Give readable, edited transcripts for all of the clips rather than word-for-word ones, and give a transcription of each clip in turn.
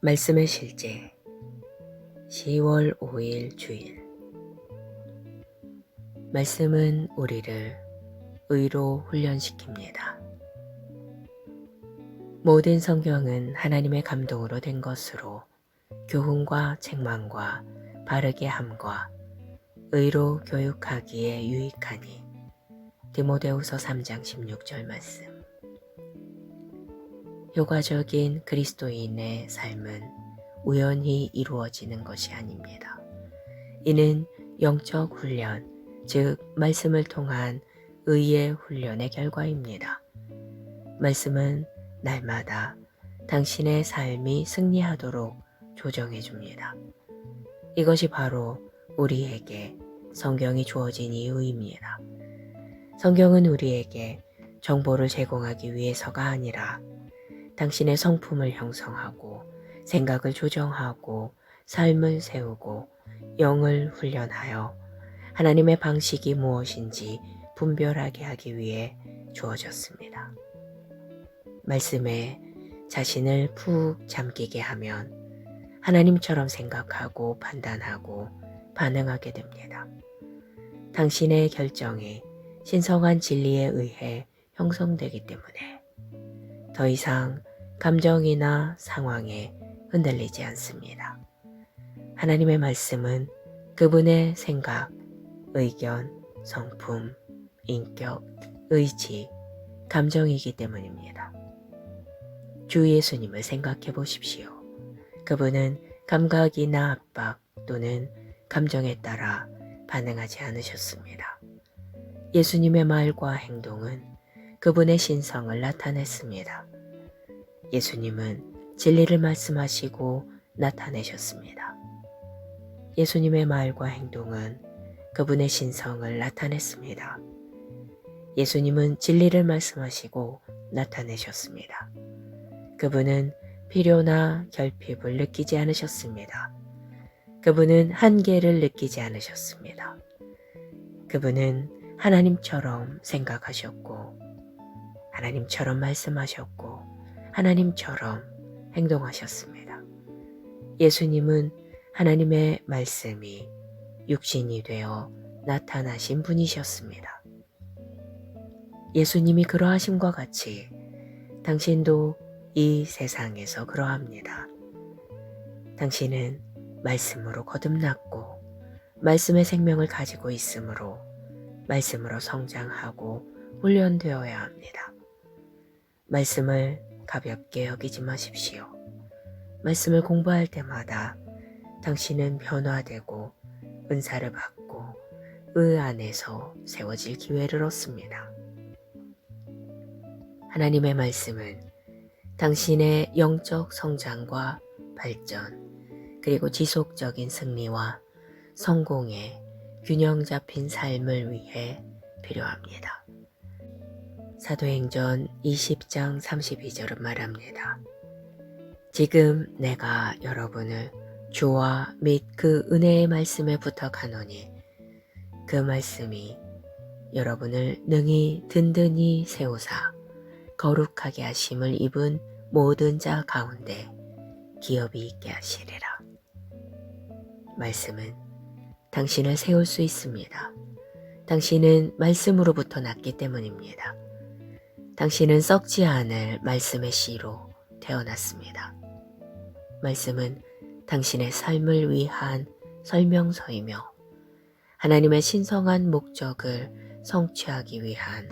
말씀의 실제 10월 5일 주일. 말씀은 우리를 의로 훈련시킵니다. 모든 성경은 하나님의 감동으로 된 것으로 교훈과 책망과 바르게 함과 의로 교육하기에 유익하니. 디모데후서 3장 16절 말씀. 효과적인 그리스도인의 삶은 우연히 이루어지는 것이 아닙니다. 이는 영적 훈련, 즉 말씀을 통한 의의 훈련의 결과입니다. 말씀은 날마다 당신의 삶이 승리하도록 조정해 줍니다. 이것이 바로 우리에게 성경이 주어진 이유입니다. 성경은 우리에게 정보를 제공하기 위해서가 아니라 당신의 성품을 형성하고 생각을 조정하고 삶을 세우고 영을 훈련하여 하나님의 방식이 무엇인지 분별하게 하기 위해 주어졌습니다. 말씀에 자신을 푹 잠기게 하면 하나님처럼 생각하고 판단하고 반응하게 됩니다. 당신의 결정이 신성한 진리에 의해 형성되기 때문에 더 이상 감정이나 상황에 흔들리지 않습니다. 하나님의 말씀은 그분의 생각, 의견, 성품, 인격, 의지, 감정이기 때문입니다. 주 예수님을 생각해 보십시오. 그분은 감각이나 압박 또는 감정에 따라 반응하지 않으셨습니다. 예수님의 말과 행동은 그분의 신성을 나타냈습니다. 예수님은 진리를 말씀하시고 나타내셨습니다. 예수님의 말과 행동은 그분의 신성을 나타냈습니다. 예수님은 진리를 말씀하시고 나타내셨습니다. 그분은 필요나 결핍을 느끼지 않으셨습니다. 그분은 한계를 느끼지 않으셨습니다. 그분은 하나님처럼 생각하셨고 하나님처럼 말씀하셨고 하나님처럼 행동하셨습니다. 예수님은 하나님의 말씀이 육신이 되어 나타나신 분이셨습니다. 예수님이 그러하심과 같이 당신도 이 세상에서 그러합니다. 당신은 말씀으로 거듭났고 말씀의 생명을 가지고 있으므로 말씀으로 성장하고 훈련되어야 합니다. 말씀을 가볍게 여기지 마십시오. 말씀을 공부할 때마다 당신은 변화되고 은사를 받고 의 안에서 세워질 기회를 얻습니다. 하나님의 말씀은 당신의 영적 성장과 발전, 그리고 지속적인 승리와 성공의 균형 잡힌 삶을 위해 필요합니다. 사도행전 20장 32절은 말합니다. 지금 내가 여러분을 주와 및 그 은혜의 말씀에 부탁하노니 그 말씀이 여러분을 능히 든든히 세우사 거룩하게 하심을 입은 모든 자 가운데 기업이 있게 하시리라. 말씀은 당신을 세울 수 있습니다. 당신은 말씀으로부터 났기 때문입니다. 당신은 썩지 않을 말씀의 씨로 태어났습니다. 말씀은 당신의 삶을 위한 설명서이며 하나님의 신성한 목적을 성취하기 위한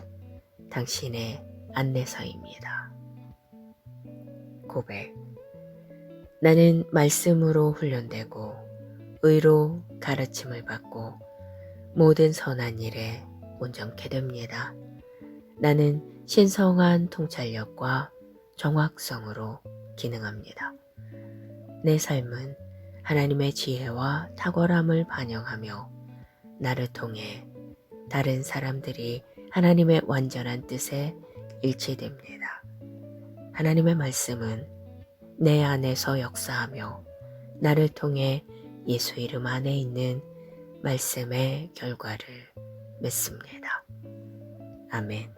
당신의 안내서입니다. 고백. 나는 말씀으로 훈련되고 의로 가르침을 받고 모든 선한 일에 온전케 됩니다. 나는 신성한 통찰력과 정확성으로 기능합니다. 내 삶은 하나님의 지혜와 탁월함을 반영하며 나를 통해 다른 사람들이 하나님의 완전한 뜻에 일치됩니다. 하나님의 말씀은 내 안에서 역사하며 나를 통해 예수 이름 안에 있는 말씀의 결과를 맺습니다. 아멘.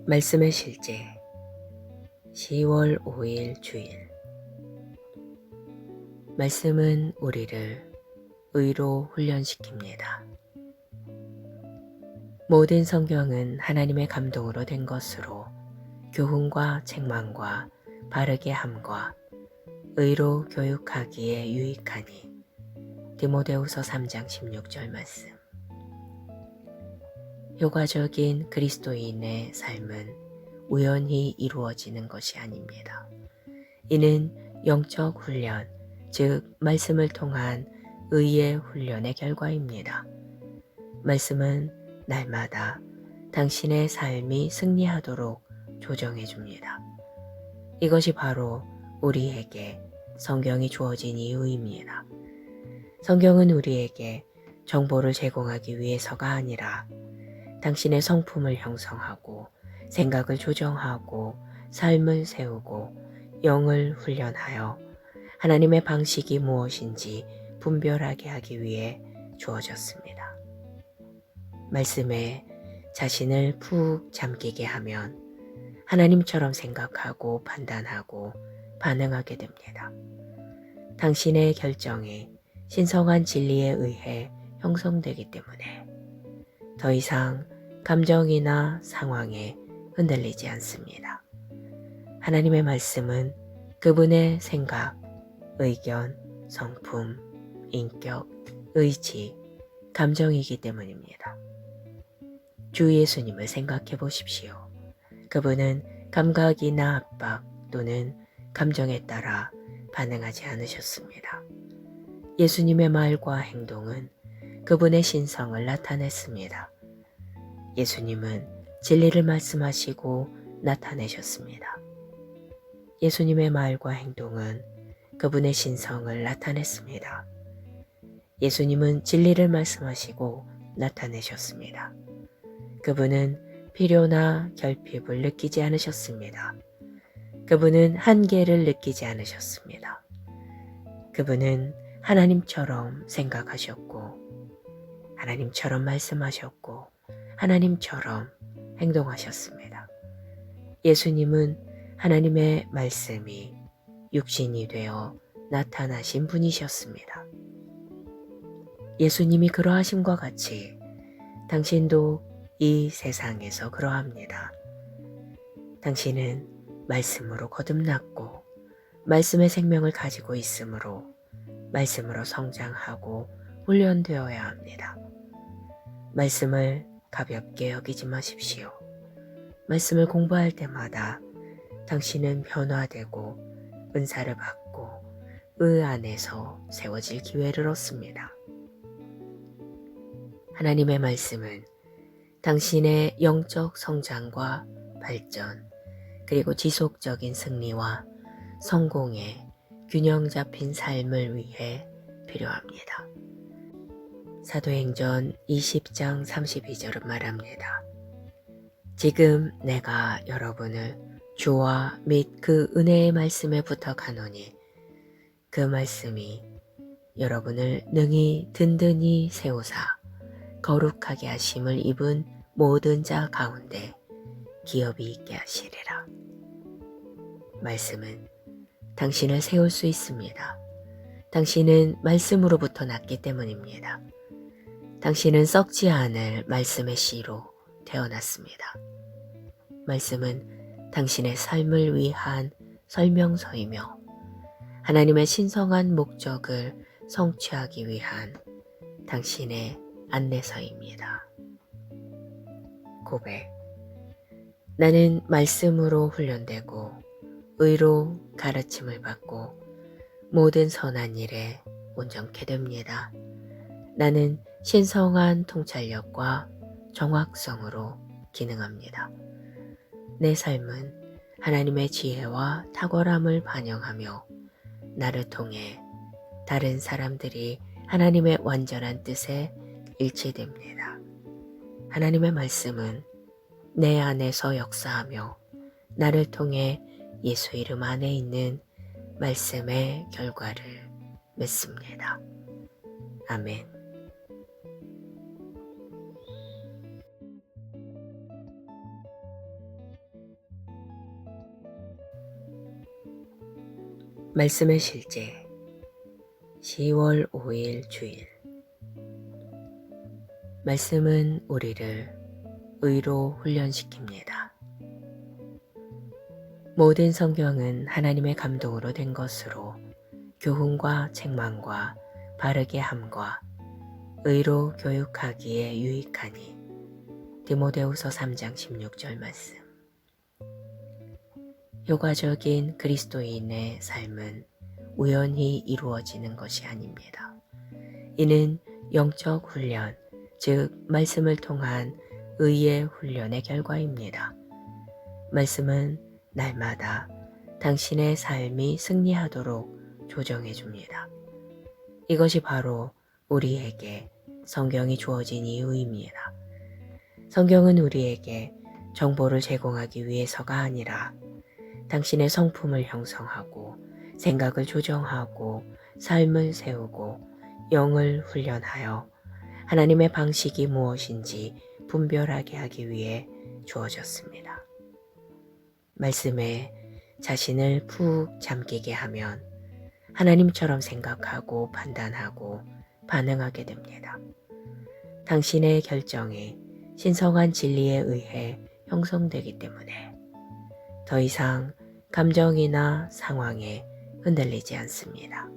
말씀의 실제 10월 5일 주일. 말씀은 우리를 의로 훈련시킵니다. 모든 성경은 하나님의 감동으로 된 것으로 교훈과 책망과 바르게 함과 의로 교육하기에 유익하니. 디모데후서 3장 16절 말씀. 효과적인 그리스도인의 삶은 우연히 이루어지는 것이 아닙니다. 이는 영적 훈련, 즉 말씀을 통한 의의 훈련의 결과입니다. 말씀은 날마다 당신의 삶이 승리하도록 조정해 줍니다. 이것이 바로 우리에게 성경이 주어진 이유입니다. 성경은 우리에게 정보를 제공하기 위해서가 아니라 당신의 성품을 형성하고 생각을 조정하고 삶을 세우고 영을 훈련하여 하나님의 방식이 무엇인지 분별하게 하기 위해 주어졌습니다. 말씀에 자신을 푹 잠기게 하면 하나님처럼 생각하고 판단하고 반응하게 됩니다. 당신의 결정이 신성한 진리에 의해 형성되기 때문에 더 이상 감정이나 상황에 흔들리지 않습니다. 하나님의 말씀은 그분의 생각, 의견, 성품, 인격, 의지, 감정이기 때문입니다. 주 예수님을 생각해 보십시오. 그분은 감각이나 압박 또는 감정에 따라 반응하지 않으셨습니다. 예수님의 말과 행동은 그분의 신성을 나타냈습니다. 예수님은 진리를 말씀하시고 나타내셨습니다. 예수님의 말과 행동은 그분의 신성을 나타냈습니다. 예수님은 진리를 말씀하시고 나타내셨습니다. 그분은 필요나 결핍을 느끼지 않으셨습니다. 그분은 한계를 느끼지 않으셨습니다. 그분은 하나님처럼 생각하셨고 하나님처럼 말씀하셨고 하나님처럼 행동하셨습니다. 예수님은 하나님의 말씀이 육신이 되어 나타나신 분이셨습니다. 예수님이 그러하심과 같이 당신도 이 세상에서 그러합니다. 당신은 말씀으로 거듭났고 말씀의 생명을 가지고 있으므로 말씀으로 성장하고 훈련되어야 합니다. 말씀을 가볍게 여기지 마십시오. 말씀을 공부할 때마다 당신은 변화되고 은사를 받고 의 안에서 세워질 기회를 얻습니다. 하나님의 말씀은 당신의 영적 성장과 발전, 그리고 지속적인 승리와 성공의 균형 잡힌 삶을 위해 필요합니다. 사도행전 20장 32절은 말합니다. 지금 내가 여러분을 주와 및 그 은혜의 말씀에 부탁하노니 그 말씀이 여러분을 능히 든든히 세우사 거룩하게 하심을 입은 모든 자 가운데 기업이 있게 하시리라. 말씀은 당신을 세울 수 있습니다. 당신은 말씀으로부터 났기 때문입니다. 당신은 썩지 않을 말씀의 씨로 태어났습니다. 말씀은 당신의 삶을 위한 설명서이며 하나님의 신성한 목적을 성취하기 위한 당신의 안내서입니다. 고백. 나는 말씀으로 훈련되고 의로 가르침을 받고 모든 선한 일에 온전케 됩니다. 나는 신성한 통찰력과 정확성으로 기능합니다. 내 삶은 하나님의 지혜와 탁월함을 반영하며 나를 통해 다른 사람들이 하나님의 완전한 뜻에 일치됩니다. 하나님의 말씀은 내 안에서 역사하며 나를 통해 예수 이름 안에 있는 말씀의 결과를 맺습니다. 아멘. 말씀의 실제 10월 5일 주일. 말씀은 우리를 의로 훈련시킵니다. 모든 성경은 하나님의 감동으로 된 것으로 교훈과 책망과 바르게 함과 의로 교육하기에 유익하니. 디모데후서 3장 16절 말씀. 효과적인 그리스도인의 삶은 우연히 이루어지는 것이 아닙니다. 이는 영적 훈련, 즉 말씀을 통한 의의 훈련의 결과입니다. 말씀은 날마다 당신의 삶이 승리하도록 조정해 줍니다. 이것이 바로 우리에게 성경이 주어진 이유입니다. 성경은 우리에게 정보를 제공하기 위해서가 아니라 당신의 성품을 형성하고 생각을 조정하고 삶을 세우고 영을 훈련하여 하나님의 방식이 무엇인지 분별하게 하기 위해 주어졌습니다. 말씀에 자신을 푹 잠기게 하면 하나님처럼 생각하고 판단하고 반응하게 됩니다. 당신의 결정이 신성한 진리에 의해 형성되기 때문에 더 이상 감정이나 상황에 흔들리지 않습니다.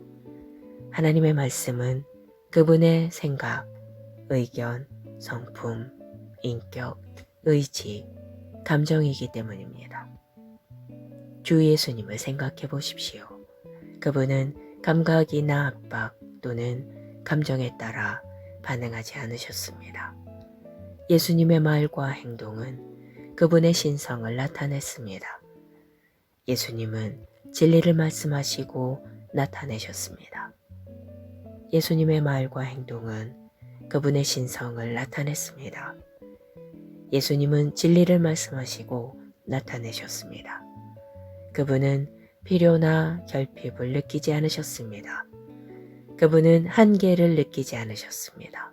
하나님의 말씀은 그분의 생각, 의견, 성품, 인격, 의지, 감정이기 때문입니다. 주 예수님을 생각해 보십시오. 그분은 감각이나 압박 또는 감정에 따라 반응하지 않으셨습니다. 예수님의 말과 행동은 그분의 신성을 나타냈습니다. 예수님은 진리를 말씀하시고 나타내셨습니다. 예수님의 말과 행동은 그분의 신성을 나타냈습니다. 예수님은 진리를 말씀하시고 나타내셨습니다. 그분은 필요나 결핍을 느끼지 않으셨습니다. 그분은 한계를 느끼지 않으셨습니다.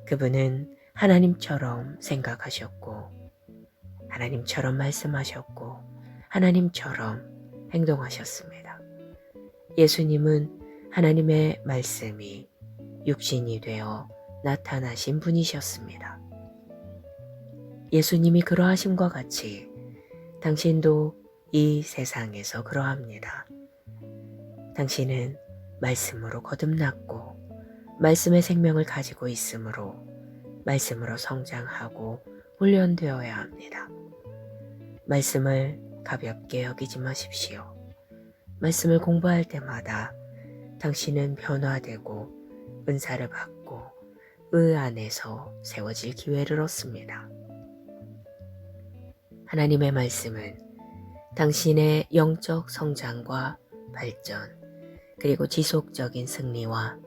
그분은 하나님처럼 생각하셨고 하나님처럼 말씀하셨고 하나님처럼 행동하셨습니다. 예수님은 하나님의 말씀이 육신이 되어 나타나신 분이셨습니다. 예수님이 그러하심과 같이 당신도 이 세상에서 그러합니다. 당신은 말씀으로 거듭났고 말씀의 생명을 가지고 있으므로 말씀으로 성장하고 훈련되어야 합니다. 말씀을 가볍게 여기지 마십시오. 말씀을 공부할 때마다 당신은 변화되고 은사를 받고 의 안에서 세워질 기회를 얻습니다. 하나님의 말씀은 당신의 영적 성장과 발전, 그리고 지속적인 승리와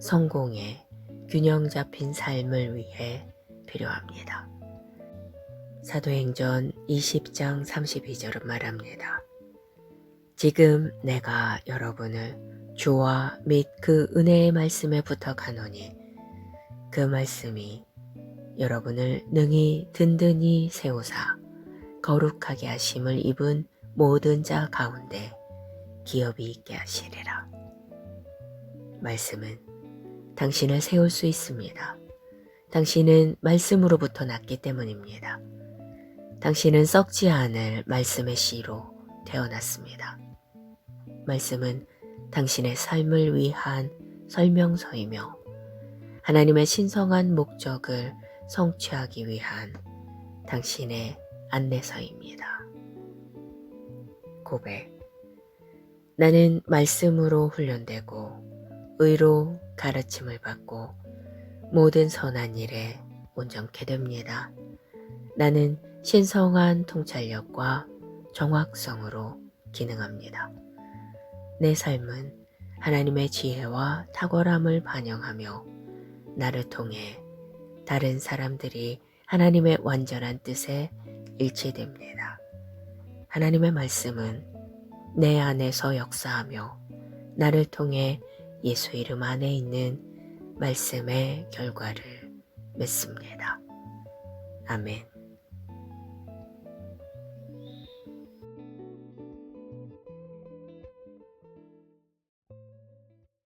성공의 균형 잡힌 삶을 위해 필요합니다. 사도행전 20장 32절은 말합니다. 지금 내가 여러분을 주와 및 그 은혜의 말씀에 부탁하노니 그 말씀이 여러분을 능히 든든히 세우사 거룩하게 하심을 입은 모든 자 가운데 기업이 있게 하시리라. 말씀은 당신을 세울 수 있습니다. 당신은 말씀으로부터 났기 때문입니다. 당신은 썩지 않을 말씀의 씨로 태어났습니다. 말씀은 당신의 삶을 위한 설명서이며 하나님의 신성한 목적을 성취하기 위한 당신의 안내서입니다. 고백. 나는 말씀으로 훈련되고 의로 가르침을 받고 모든 선한 일에 온전케 됩니다. 나는 신성한 통찰력과 정확성으로 기능합니다. 내 삶은 하나님의 지혜와 탁월함을 반영하며 나를 통해 다른 사람들이 하나님의 완전한 뜻에 일치됩니다. 하나님의 말씀은 내 안에서 역사하며 나를 통해 예수 이름 안에 있는 말씀의 결과를 맺습니다. 아멘.